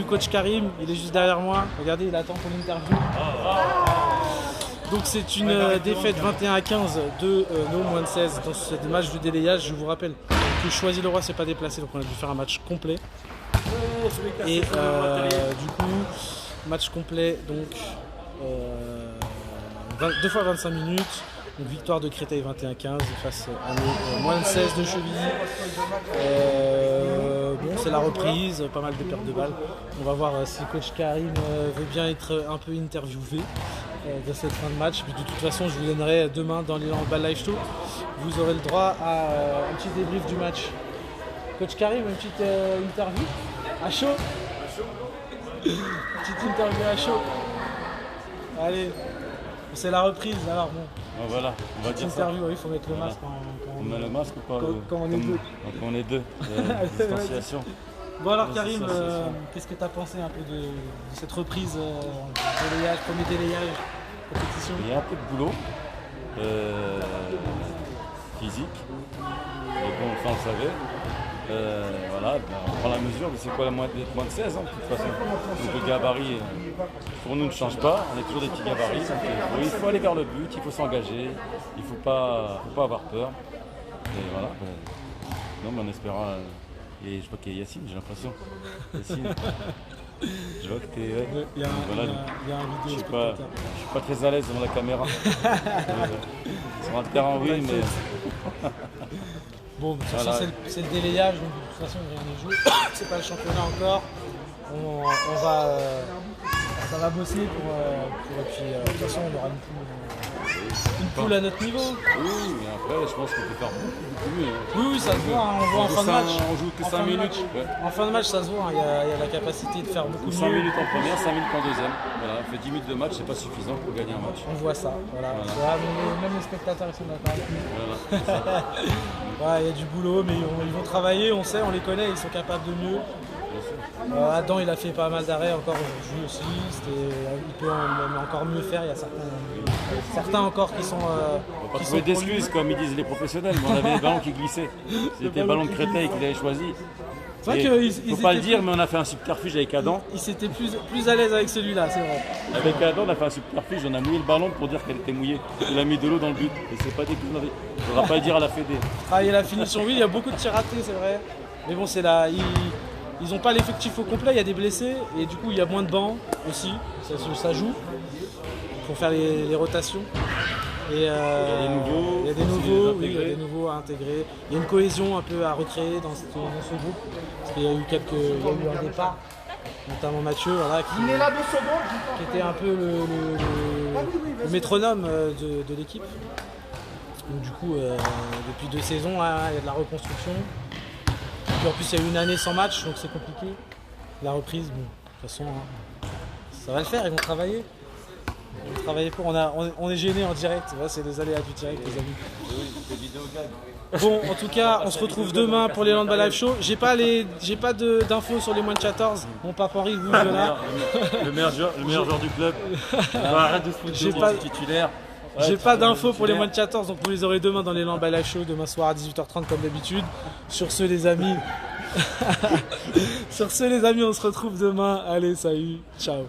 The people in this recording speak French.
coach Karim, il est juste derrière moi. Regardez, il attend pour l'interview. Donc c'est une défaite 21-15 de nos moins de 16 dans ce match de délayage. Je vous rappelle que Choisy-le-Roi s'est pas déplacé, donc on a dû faire un match complet. Et du coup, match complet, donc 2 fois 25 minutes. Une victoire de Créteil 21-15 face à nos moins de 16 de Chevilly. Bon, c'est la reprise, pas mal de pertes de balles. On va voir si coach Karim veut bien être un peu interviewé de cette fin de match. Mais de toute façon, je vous donnerai demain dans l'Élan Handball Live Show. Vous aurez le droit à un petit débrief du match. Coach Karim, une petite interview à chaud. Petite interview à chaud. Allez, c'est la reprise alors bon. Ah, voilà, on va dire ça. Interview, il faut mettre le masque On met le masque ou pas quand on est deux. Quand on est deux, distanciation. Bon alors Karim, qu'est-ce que tu as pensé un peu de cette reprise délayage, premier délayage, compétition? Il y a un peu de boulot physique, mais bon, ça on le savait. Voilà, on prend la mesure, mais c'est quoi la moins de 16 ans de toute façon. Donc le gabarit pour nous ne change pas, on est toujours des petits gabarits. Donc, il faut aller vers le but, il faut s'engager, il ne faut pas avoir peur. Et voilà, non, mais en espérant. Et je vois qu'il y a Yacine, j'ai l'impression. Yacine. Je vois que tu es. Il y a un je vidéo. suis pas très à l'aise devant la caméra. Sur un terrain, oui, mais. Bon, de toute façon, c'est le délayage, donc de toute façon, rien n'est joué. C'est pas le championnat encore. On va, ça va bosser et puis de toute façon, on aura une poule à notre niveau. Oui, mais après, je pense qu'on peut faire beaucoup mieux. Oui, ça se voit, hein, on voit en fin de match. On joue que 5 minutes. En fin de match, ça se voit, il y a la capacité de faire beaucoup mieux. 5 minutes en première, 5 minutes en deuxième. Voilà, on fait 10 minutes de match, c'est pas suffisant pour gagner un match. On voit ça, voilà. Même les spectateurs ils sont d'accord avec nous. Voilà, il y a du boulot, mais ils vont travailler, on sait, on les connaît, ils sont capables de mieux. Adam, il a fait pas mal d'arrêts encore aujourd'hui aussi. Il peut encore mieux faire. Il y a certains encore qui sont. On va pas trouver d'excuses comme ils disent les professionnels, mais on avait des ballons qui glissaient. C'était le ballon de Créteil qu'il avait choisi. C'est vrai qu'ils faut pas le dire, mais on a fait un subterfuge avec Adam. Ils étaient plus à l'aise avec celui-là, c'est vrai. Avec Adam, on a fait un subterfuge, on a mouillé le ballon pour dire qu'elle était mouillée. Il a mis de l'eau dans le but. Et c'est pas des conneries. Il ne faudra pas le dire à la Fédé. Travailler la finition, oui, il y a beaucoup de tirs ratés, c'est vrai. Mais bon, c'est là. Ils n'ont pas l'effectif au complet, il y a des blessés et du coup il y a moins de bancs aussi, ça joue. Il faut faire les rotations. Et, il y a des nouveaux à intégrer. Il y a une cohésion un peu à recréer dans ce groupe. Parce qu'il y a eu un départ, notamment Mathieu, voilà, qui était un peu le métronome de l'équipe. Donc du coup, depuis 2 saisons, là, il y a de la reconstruction. En plus, il y a eu une année sans match, donc c'est compliqué. La reprise, bon, de toute façon, ça va le faire, ils vont travailler. Ils vont travailler pour. On est gênés en direct, c'est les aléas du direct, les amis. Oui, des vidéos gag. Bon, en tout cas, on se retrouve demain pour les Handball Live Show. J'ai pas d'infos sur les moins de 14. Mon papa Henri vous là. Le meilleur joueur du club. Arrête de se foutre titulaire. J'ai pas d'infos pour les moins de 14, donc vous les aurez demain dans les Handball Live Show, demain soir à 18h30 comme d'habitude. Sur ce les amis, on se retrouve demain. Allez, salut, ciao.